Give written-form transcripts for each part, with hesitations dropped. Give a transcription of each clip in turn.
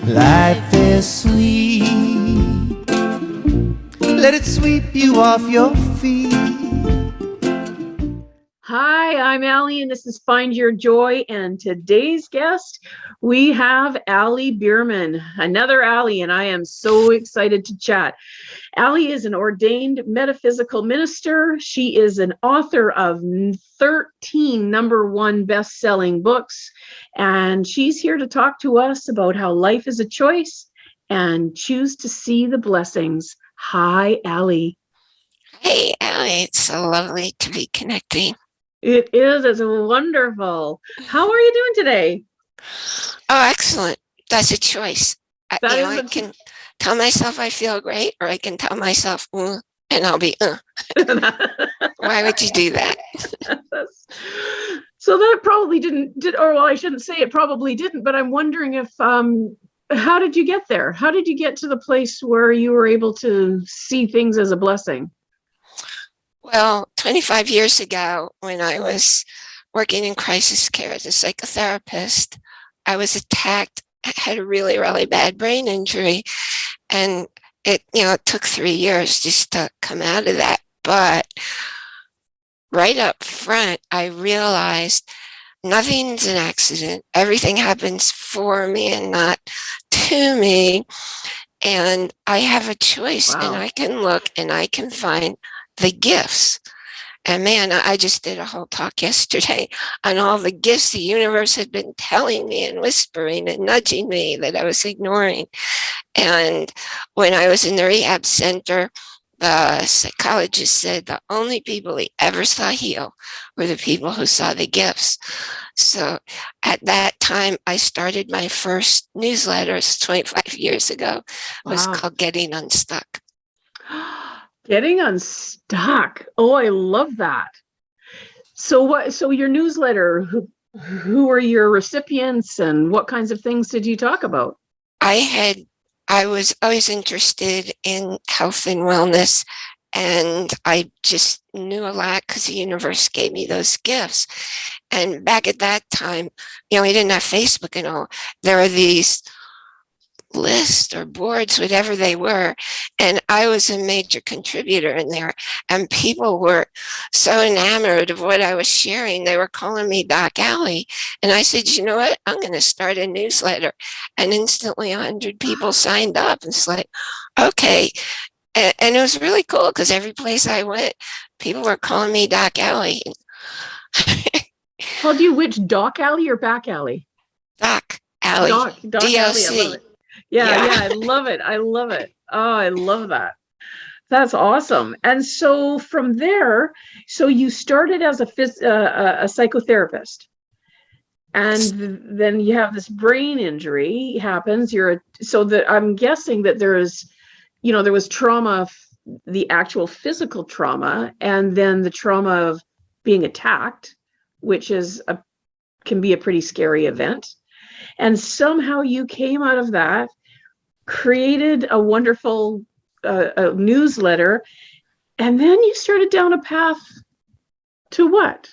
Life is sweet. Let it sweep you off your feet. Hi, I'm Allie, and this is Find Your Joy. And today's guest, we have Allie Bierman, another Allie, and I am so excited to chat. Allie is an ordained metaphysical minister. She is an author of 13 #1 best-selling books, and she's here to talk to us about how life is a choice and choose to see the blessings. Hi, Allie. Hey, Allie, it's so lovely to be connecting. It is. It's wonderful. How are you doing today? Oh, excellent. That's a choice. I can tell myself I feel great, or I can tell myself, and I'll be, Why would you do that? So that probably or well, I shouldn't say it probably didn't, but I'm wondering if, how did you get there? How did you get to the place where you were able to see things as a blessing? Well, 25 years ago, when I was working in crisis care as a psychotherapist, I was attacked. I had a really, really bad brain injury, and it took 3 years just to come out of that. But right up front, I realized nothing's an accident. Everything happens for me and not to me. And I have a choice. Wow. And I can look and I can find the gifts. And man, I just did a whole talk yesterday on all the gifts the universe had been telling me and whispering and nudging me that I was ignoring. And when I was in the rehab center, the psychologist said the only people he ever saw heal were the people who saw the gifts. So at that time, I started my first newsletter 25 years ago. It was called Getting Unstuck. Getting Unstuck. Oh, I love that. So your newsletter, who are your recipients and what kinds of things did you talk about? I was always interested in health and wellness, and I just knew a lot because the universe gave me those gifts. And back at that time, we didn't have Facebook and all. There were these lists or boards, whatever they were, and I was a major contributor in there, and people were so enamored of what I was sharing. They were calling me Doc Allie, and I said, you know what, I'm going to start a newsletter. And instantly 100 people signed up. And it's like, okay. And it was really cool because every place I went, people were calling me Doc Allie. Called you which, Doc Allie or Back Alley? Doc Allie. Doc DOC. Allie, I love it. Yeah, I love it. I love it. Oh, I love that. That's awesome. And so from there, so you started as a psychotherapist, and then you have this brain injury happens. I'm guessing that there was trauma, the actual physical trauma, and then the trauma of being attacked, which can be a pretty scary event. And somehow you came out of that, created a wonderful newsletter, and then you started down a path to what?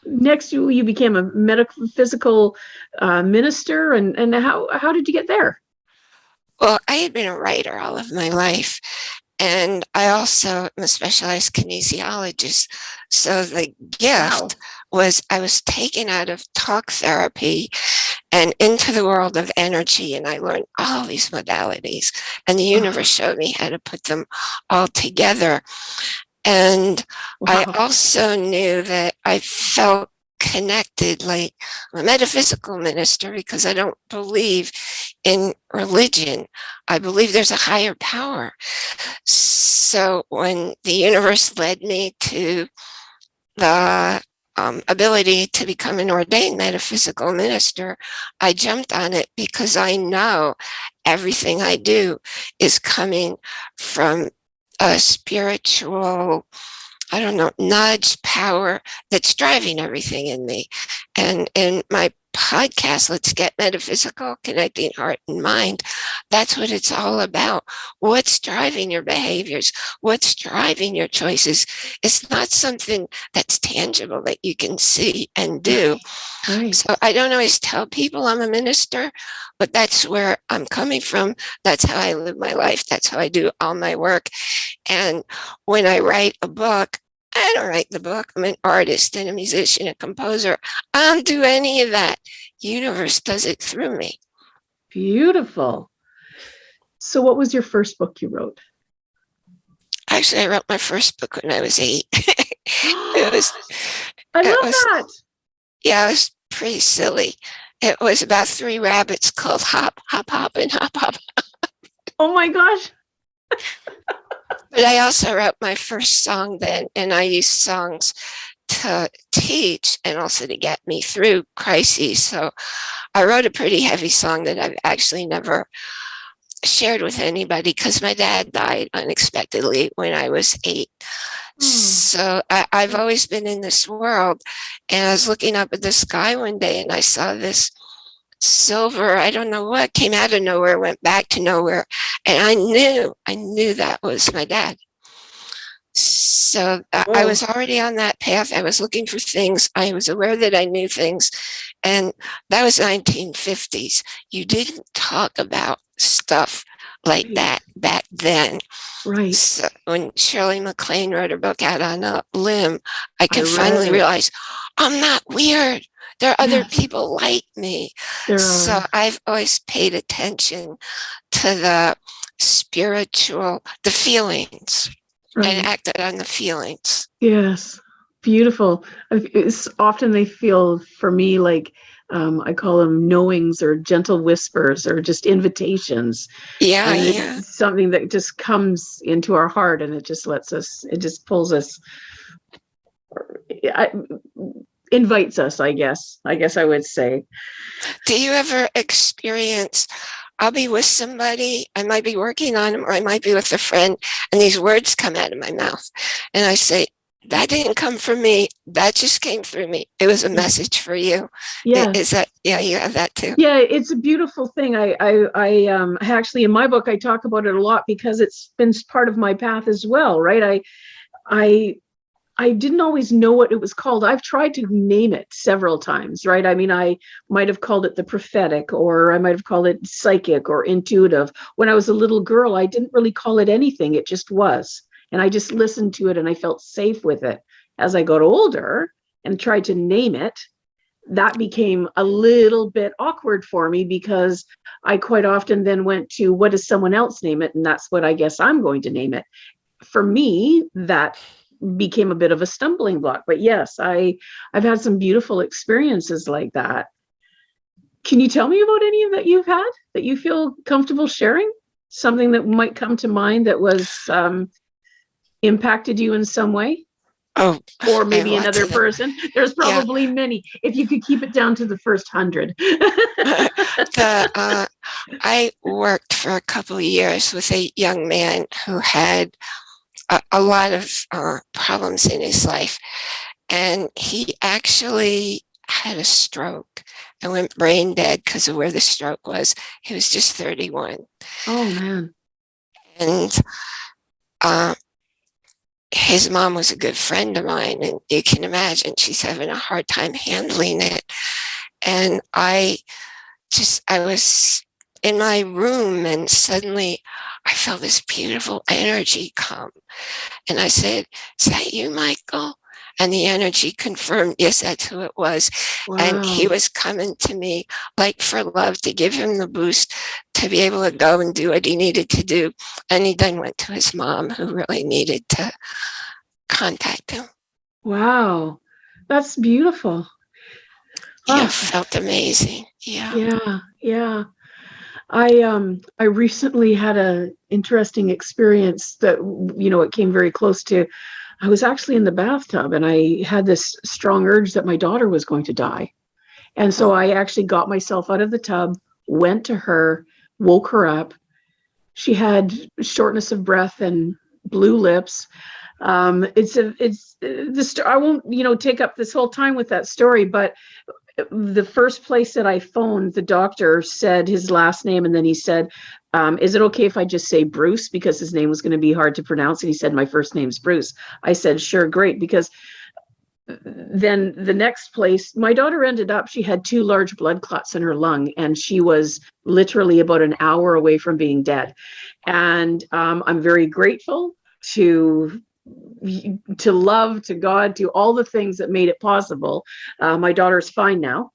Next, you became a metaphysical minister, and how did you get there? Well, I had been a writer all of my life, and I also am a specialized kinesiologist. So the gift was I was taken out of talk therapy and into the world of energy, and I learned all these modalities, and the universe showed me how to put them all together. And I also knew that I felt connected, like I'm a metaphysical minister, because I don't believe in religion. I believe there's a higher power. So when the universe led me to the ability to become an ordained metaphysical minister, I jumped on it because I know everything I do is coming from a spiritual, nudge power that's driving everything in me. And in my podcast, Let's Get Metaphysical, Connecting Heart and Mind, that's what it's all about. What's driving your behaviors? What's driving your choices? It's not something that's tangible that you can see and do. Right. So I don't always tell people I'm a minister, but that's where I'm coming from. That's how I live my life. That's how I do all my work. And when I write a book, I don't write the book. I'm an artist and a musician, a composer. I don't do any of that. Universe does it through me. Beautiful. So what was your first book you wrote? Actually, I wrote my first book when I was 8. I love that. Yeah, it was pretty silly. It was about 3 rabbits called Hop, Hop, Hop, and Hop, Hop. Oh my gosh. But I also wrote my first song then, and I used songs to teach and also to get me through crises. So I wrote a pretty heavy song that I've actually never shared with anybody because my dad died unexpectedly when I was 8. So I've always been in this world, and I was looking up at the sky one day and I saw this silver, I don't know what, came out of nowhere, went back to nowhere. And I knew that was my dad. So I was already on that path. I was looking for things. I was aware that I knew things. And that was 1950s. You didn't talk about stuff like that back then. Right. So when Shirley MacLaine wrote her book Out on a Limb, I could finally realize I'm not weird. There are other people like me. So I've always paid attention to the spiritual, the feelings, and acted on the feelings. Yes. Beautiful. It's often they feel for me like I call them knowings or gentle whispers or just invitations. Yeah, It's something that just comes into our heart and it just lets us, it just pulls us, invites us, I guess I would say. Do you ever experience, I'll be with somebody, I might be working on them, or I might be with a friend, and these words come out of my mouth, and I say, that didn't come from me, that just came through me. It was a message for you. Yeah. Is that, yeah, you have that too? Yeah, it's a beautiful thing. I actually, in my book, I talk about it a lot because it's been part of my path as well, right? I didn't always know what it was called. I've tried to name it several times, right? I mean, I might have called it the prophetic, or I might have called it psychic or intuitive. When I was a little girl, I didn't really call it anything. It just was. And I just listened to it and I felt safe with it. As I got older and tried to name it, that became a little bit awkward for me because I quite often then went to, what does someone else name it? And that's what I guess I'm going to name it. For me, that became a bit of a stumbling block. But yes, I've had some beautiful experiences like that. Can you tell me about any of that you've had that you feel comfortable sharing? Something that might come to mind that was impacted you in some way? Oh, or maybe another person. There's probably many. If you could keep it down to the first 100. I worked for a couple of years with a young man who had a lot of problems in his life. And he actually had a stroke and went brain dead because of where the stroke was. He was just 31. Oh, man. And his mom was a good friend of mine. And you can imagine she's having a hard time handling it. And I was in my room and suddenly I felt this beautiful energy come. And I said, is that you, Michael? And the energy confirmed, yes, that's who it was. Wow. And he was coming to me like for love, to give him the boost to be able to go and do what he needed to do. And he then went to his mom, who really needed to contact him. Wow. That's beautiful. Yeah, felt amazing. Yeah. Yeah. I recently had an interesting experience that, it came very close to, I was actually in the bathtub and I had this strong urge that my daughter was going to die. And so I actually got myself out of the tub, went to her, woke her up. She had shortness of breath and blue lips. I won't, take up this whole time with that story, but the first place that I phoned, the doctor said his last name, and then he said, is it okay if I just say Bruce, because his name was going to be hard to pronounce? And he said, my first name's Bruce. I said, sure, great, because then the next place, my daughter ended up, she had 2 large blood clots in her lung, and she was literally about an hour away from being dead. And I'm very grateful to love, to God, to all the things that made it possible. My daughter's fine now.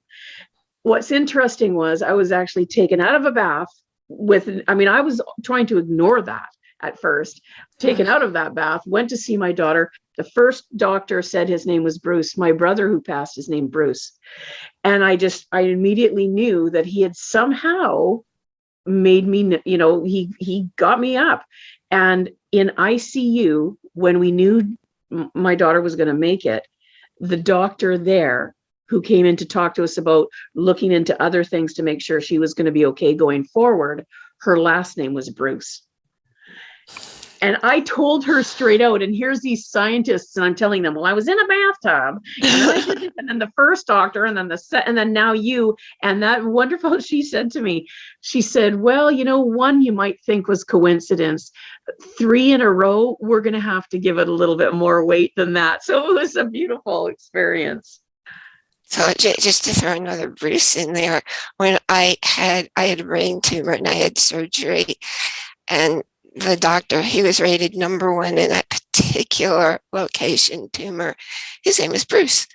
What's interesting was I was actually taken out of a bath I was trying to ignore that at first, taken out of that bath, went to see my daughter. The first doctor said his name was Bruce. My brother who passed, his name Bruce. And I immediately knew that he had somehow made me, he got me up. And in ICU, when we knew my daughter was going to make it, the doctor there who came in to talk to us about looking into other things to make sure she was going to be okay going forward, her last name was Bruce. And I told her straight out, and here's these scientists, and I'm telling them, well, I was in a bathtub, and then I did this, and then the first doctor, and then now you, and that wonderful, she said to me, she said, well, 1 you might think was coincidence. 3 in a row, we're going to have to give it a little bit more weight than that. So it was a beautiful experience. So just to throw another Bruce in there, when I had a brain tumor and I had surgery, and the doctor, he was rated #1 in that particular location tumor. His name was Bruce.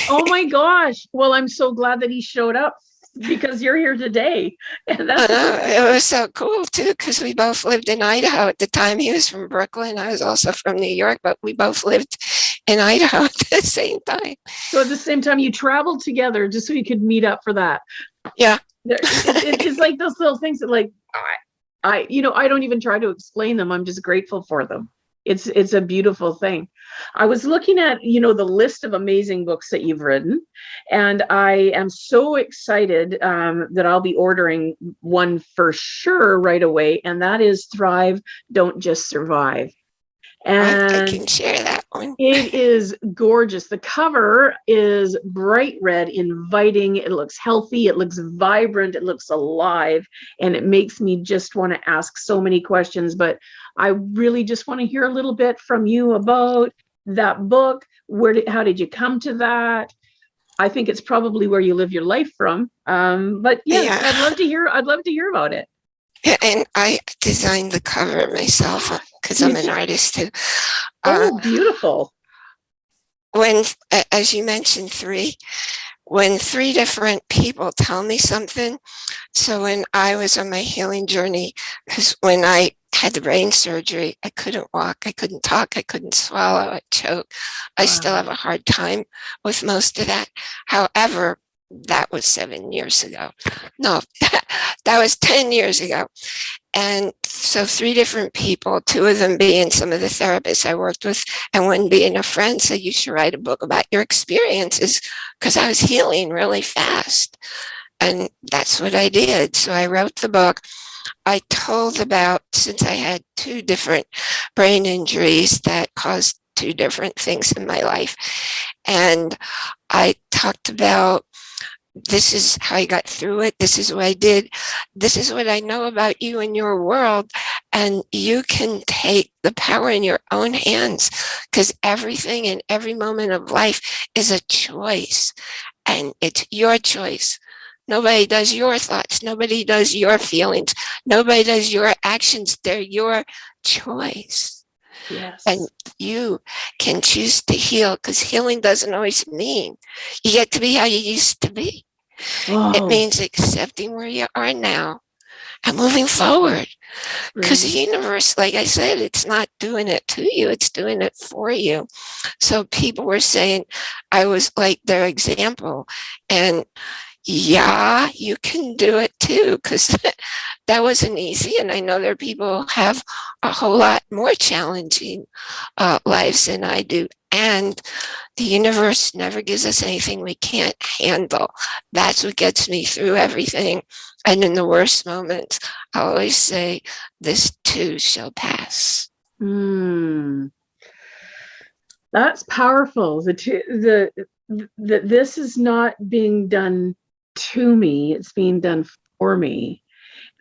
Oh my gosh. Well, I'm so glad that he showed up, because you're here today. And it was so cool too, because we both lived in Idaho at the time. He was from Brooklyn. I was also from New York, but we both lived in Idaho at the same time. So at the same time, you traveled together just so you could meet up for that. Yeah. It's like those little things that, like, I don't even try to explain them. I'm just grateful for them. It's a beautiful thing. I was looking at, the list of amazing books that you've written, and I am so excited that I'll be ordering one for sure right away. And that is Thrive, Don't Just Survive. And I can share that one. It is gorgeous. The cover is bright red, inviting. It looks healthy. It looks vibrant. It looks alive. And it makes me just want to ask so many questions. But I really just want to hear a little bit from you about that book. How did you come to that? I think it's probably where you live your life from. But yeah, I'd love to hear about it. Yeah, and I designed the cover myself because I'm an artist too. Oh, beautiful. When, as you mentioned, 3, when 3 different people tell me something. So when I was on my healing journey, because when I had the brain surgery, I couldn't walk, I couldn't talk, I couldn't swallow, I choke. I still have a hard time with most of that. However, that was 7 years ago. No, that was 10 years ago. And so 3 different people, 2 of them being some of the therapists I worked with, and 1 being a friend, said, you should write a book about your experiences, because I was healing really fast. And that's what I did. So I wrote the book. I told about, since I had 2 different brain injuries that caused 2 different things in my life. And I talked about, this is how I got through it. This is what I did. This is what I know about you and your world. And you can take the power in your own hands, because everything in every moment of life is a choice. And it's your choice. Nobody does your thoughts. Nobody does your feelings. Nobody does your actions. They're your choice. Yes. And you can choose to heal, because healing doesn't always mean you get to be how you used to be. Whoa. It means accepting where you are now and moving forward. Because the universe, like I said, it's not doing it to you, it's doing it for you. So people were saying I was like their example. And yeah, you can do it too, because that wasn't easy. And I know there are people who have a whole lot more challenging lives than I do. And the universe never gives us anything we can't handle. That's what gets me through everything. And in the worst moments, I always say, this too shall pass. That's powerful. that this is not being done to me, it's being done for me.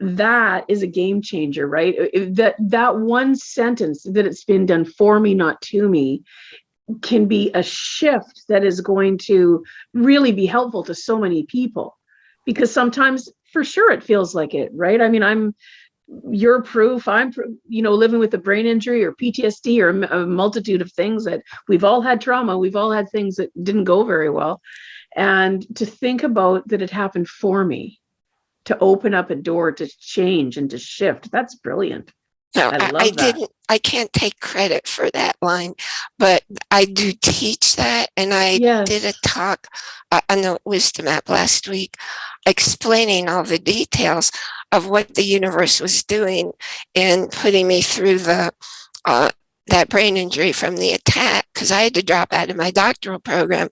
That is a game changer, right? That one sentence, that it's been done for me, not to me, can be a shift that is going to really be helpful to so many people. Because sometimes, for sure, it feels like it, right? I mean, you're proof. I'm, living with a brain injury or PTSD or a multitude of things, that we've all had trauma. We've all had things that didn't go very well. And to think about that it happened for me, to open up a door to change and to shift, that's brilliant. No, I love that. I can't take credit for that line, but I do teach that. And I did a talk on the Wisdom app last week, explaining all the details of what the universe was doing in putting me through that brain injury from the attack, because I had to drop out of my doctoral program.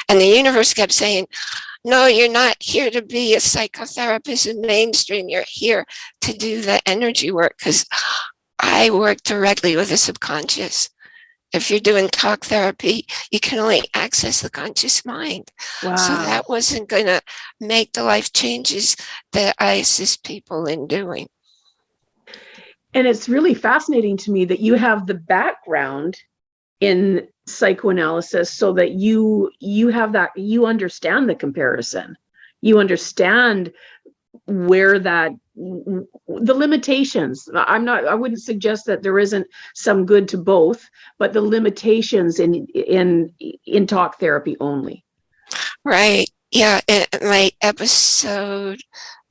And the universe kept saying, no, you're not here to be a psychotherapist in mainstream. You're here to do the energy work, because I work directly with the subconscious. If you're doing talk therapy, you can only access the conscious mind. Wow. So that wasn't going to make the life changes that I assist people in doing. And it's really fascinating to me that you have the background in psychoanalysis, so that you have that, you understand the comparison, you understand where that, the limitations. I wouldn't suggest that there isn't some good to both, but the limitations in talk therapy only. Right. Yeah. My episode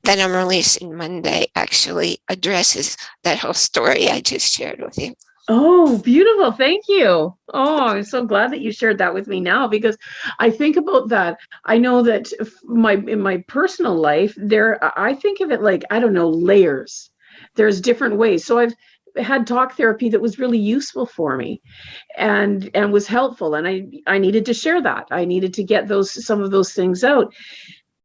that I'm releasing Monday actually addresses that whole story I just shared with you. Oh, beautiful. Thank you. Oh, I'm so glad that you shared that with me now, because I think about that. I know that in my personal life, I think of it like, I don't know, layers. There's different ways. So I've had talk therapy that was really useful for me and was helpful. And I needed to share that. I needed to get some of those things out.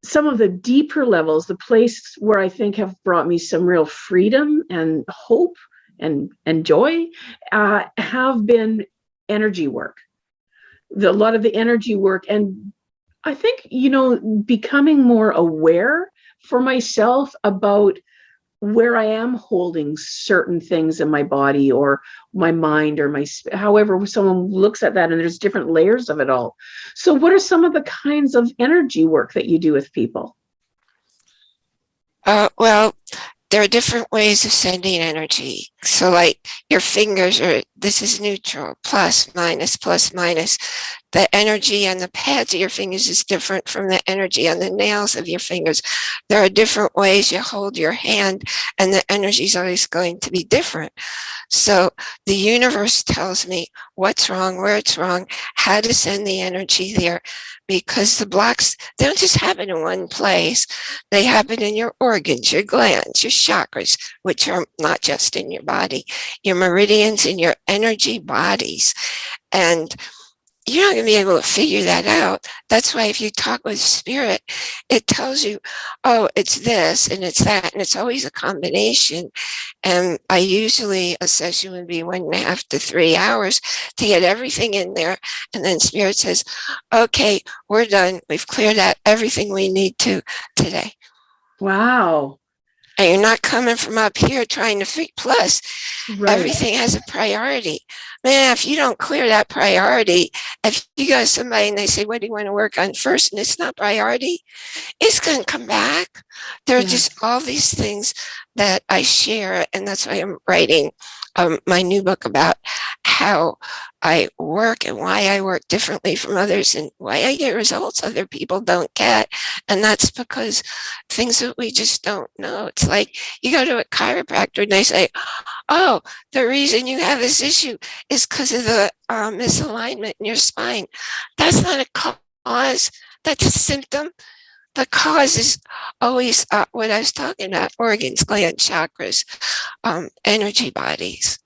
Some of the deeper levels, the place where I think have brought me some real freedom and hope and joy, have been energy work. A lot of the energy work, and I think, becoming more aware for myself about where I am holding certain things in my body or my mind or however someone looks at that, and there's different layers of it all. So what are some of the kinds of energy work that you do with people? Well, there are different ways of sending energy. So like your fingers this is neutral, plus, minus, plus, minus. The energy on the pads of your fingers is different from the energy on the nails of your fingers. There are different ways you hold your hand, and the energy is always going to be different. So the universe tells me what's wrong, where it's wrong, how to send the energy there, because the blocks, they don't just happen in one place. They happen in your organs, your glands, your chakras, which are not just in your body, your meridians and your energy bodies. And you're not going to be able to figure that out. That's why if you talk with spirit, it tells you, oh, it's this and it's that, and it's always a combination. And I usually, a session would be 1.5 to 3 hours to get everything in there. And then spirit says, okay, we're done. We've cleared out everything we need to today. Wow. And you're not coming from up here trying to fit. Plus, everything has a priority. Man, if you don't clear that priority, if you go to somebody and they say, what do you want to work on first? And it's not priority, it's going to come back. There are just all these things that I share. And that's why I'm writing my new book about how I work and why I work differently from others and why I get results other people don't get. And that's because things that we just don't know. It's like you go to a chiropractor and they say, oh, the reason you have this issue is because of the misalignment in your spine. That's not a cause. That's a symptom. The cause is always what I was talking about: organs, glands, chakras, energy bodies.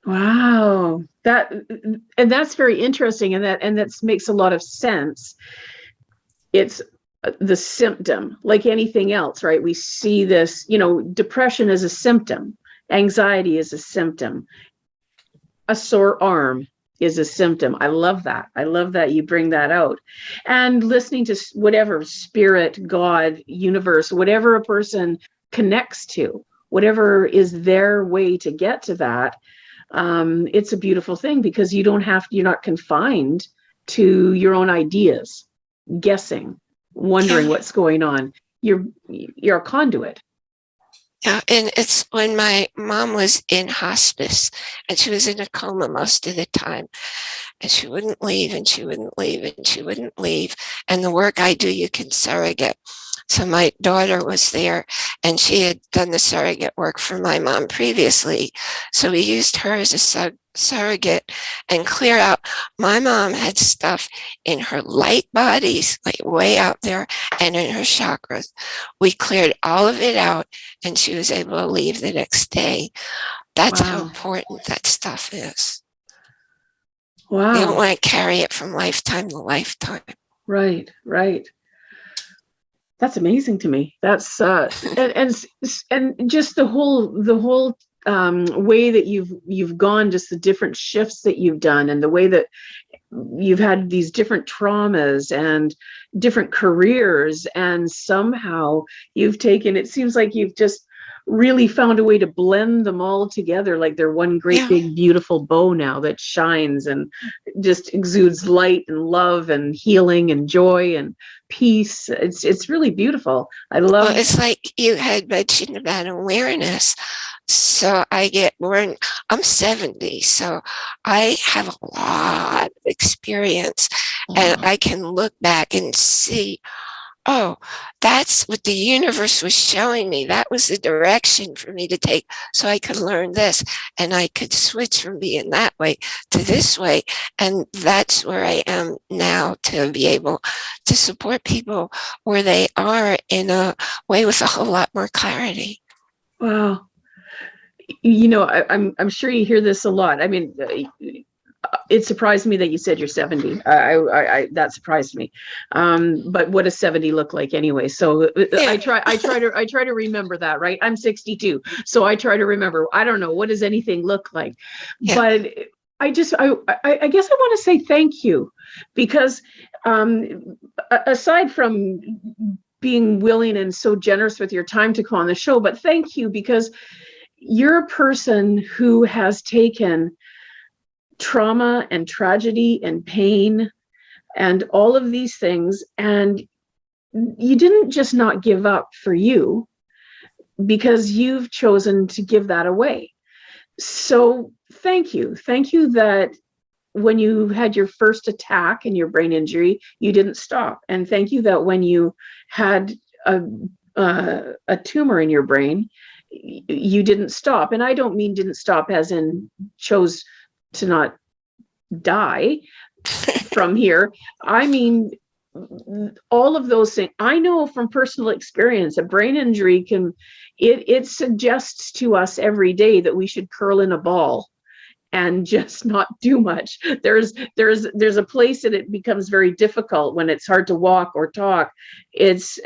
Wow, that's very interesting, and that makes a lot of sense. It's the symptom, like anything else, right? We see this, depression is a symptom, anxiety is a symptom, a sore arm is a symptom. I love that. I love that you bring that out. And listening to whatever spirit, God, universe, whatever a person connects to, whatever is their way to get to that, it's a beautiful thing, because you're not confined to your own ideas, guessing, wondering Yeah. what's going on. You're a conduit. Yeah, and it's when my mom was in hospice and she was in a coma most of the time, and she wouldn't leave and she wouldn't leave and she wouldn't leave. And the work I do, you can surrogate. So my daughter was there and she had done the surrogate work for my mom previously. So we used her as a surrogate and clear out. My mom had stuff in her light bodies, like way out there, and in her chakras. We cleared all of it out and she was able to leave the next day. That's how important that stuff is. Wow. You don't want to carry it from lifetime to lifetime. Right. That's amazing to me. That's and just the whole way that you've gone, just the different shifts that you've done, and the way that you've had these different traumas and different careers, and somehow you've taken, it seems like you've just really found a way to blend them all together, like they're one great big beautiful bow now that shines and just exudes light and love and healing and joy and peace. It's really beautiful. I love. Well, it's like you had mentioned about awareness. So I get more, I'm 70, so I have a lot of experience, and I can look back and see, oh, that's what the universe was showing me. That was the direction for me to take, so I could learn this, and I could switch from being that way to this way. And that's where I am now, to be able to support people where they are in a way with a whole lot more clarity. Wow. You know, I'm sure you hear this a lot. I mean, it surprised me that you said you're 70. I that surprised me. But what does 70 look like anyway? So I try to remember that, right? I'm 62. So I try to remember, I don't know, what does anything look like? Yeah. But I guess I want to say thank you, because aside from being willing and so generous with your time to come on the show, but thank you, because you're a person who has taken trauma and tragedy and pain and all of these things, and you didn't just not give up for you, because you've chosen to give that away. So thank you that when you had your first attack and your brain injury, you didn't stop. And thank you that when you had a tumor in your brain, you didn't stop. And I don't mean didn't stop as in chose to not die from here. I mean, all of those things. I know from personal experience, a brain injury it suggests to us every day that we should curl in a ball and just not do much. There's a place that it becomes very difficult when it's hard to walk or talk. It's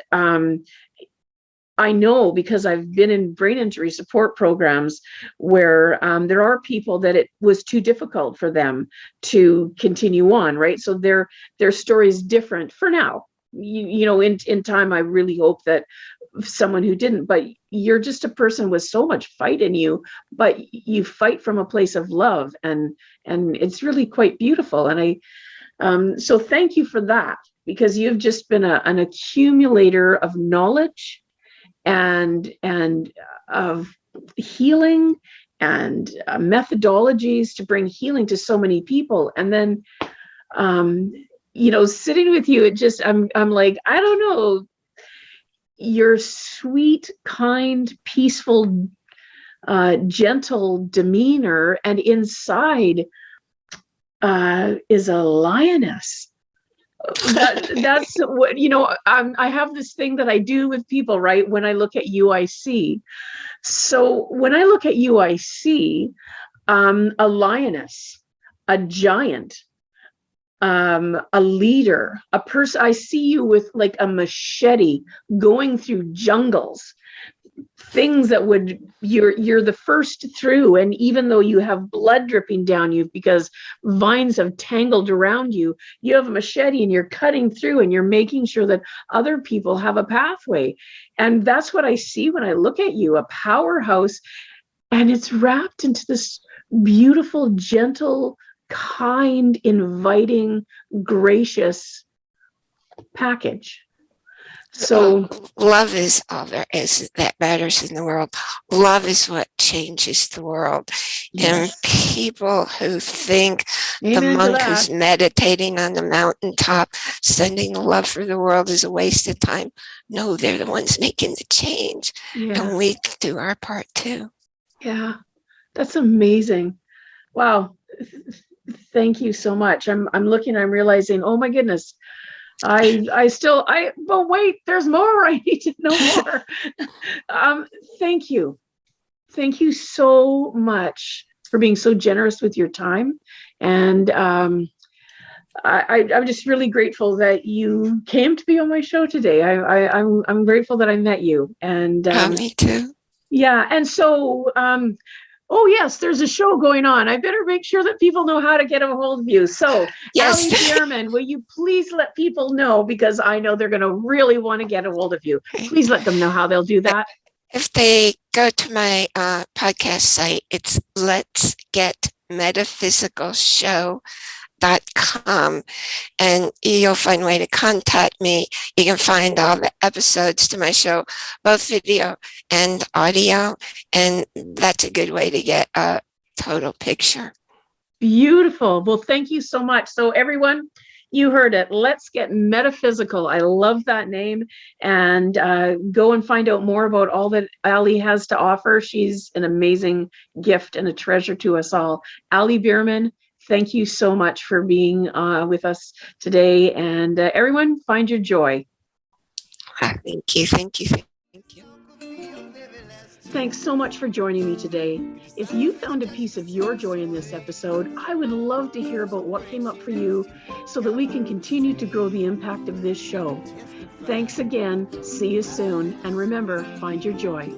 I know, because I've been in brain injury support programs where there are people that it was too difficult for them to continue on, right? So their story is different for now. You know, in time, I really hope that someone who didn't, but you're just a person with so much fight in you, but you fight from a place of love, and it's really quite beautiful. And so thank you for that, because you've just been an accumulator of knowledge and of healing and methodologies to bring healing to so many people. And then you know, sitting with you, it just I'm like, I don't know, your sweet, kind, peaceful, gentle demeanor, and inside is a lioness. That's what, you know, I have this thing that I do with people, right? When I look at you, I see. So when I look at you, I see a lioness, a giant, a leader, a person. I see you with like a machete going through jungles, things that would, you're the first through, and even though you have blood dripping down you because vines have tangled around you, you have a machete and you're cutting through and you're making sure that other people have a pathway. And that's what I see when I look at you, a powerhouse, and it's wrapped into this beautiful, gentle, kind, inviting, gracious package. So love is all there is that matters in the world. Love is what changes the world. yes. And people who think Amen the to monk that. who's meditating on the mountaintop, sending the love for the world is a waste of time. No, they're the ones making the change. Yeah. And we do our part too. Yeah. That's amazing. Wow. Thank you so much. I'm looking, I'm realizing, oh my goodness. But wait, there's more. I need to know more. Thank you. Thank you so much for being so generous with your time. And I'm just really grateful that you came to be on my show today. I'm grateful that I met you. And Me too. yeah. And so, oh yes, there's a show going on. I better make sure that people know how to get a hold of you. So, Yes. Ali Bierman, will you please let people know, because I know they're going to really want to get a hold of you. Please let them know how they'll do that. If they go to my podcast site, it's Let's Get Metaphysical Show.com, and you'll find a way to contact me. You can find all the episodes to my show, both video and audio, and that's a good way to get a total picture. Beautiful. Well, thank you so much. So everyone, you heard it. Let's Get Metaphysical. I love that name. And go and find out more about all that Ali has to offer. She's an amazing gift and a treasure to us all. Ali Bierman, thank you so much for being with us today. And everyone, find your joy. Thank you. Thank you. Thank you. Thanks so much for joining me today. If you found a piece of your joy in this episode, I would love to hear about what came up for you so that we can continue to grow the impact of this show. Thanks again. See you soon. And remember, find your joy.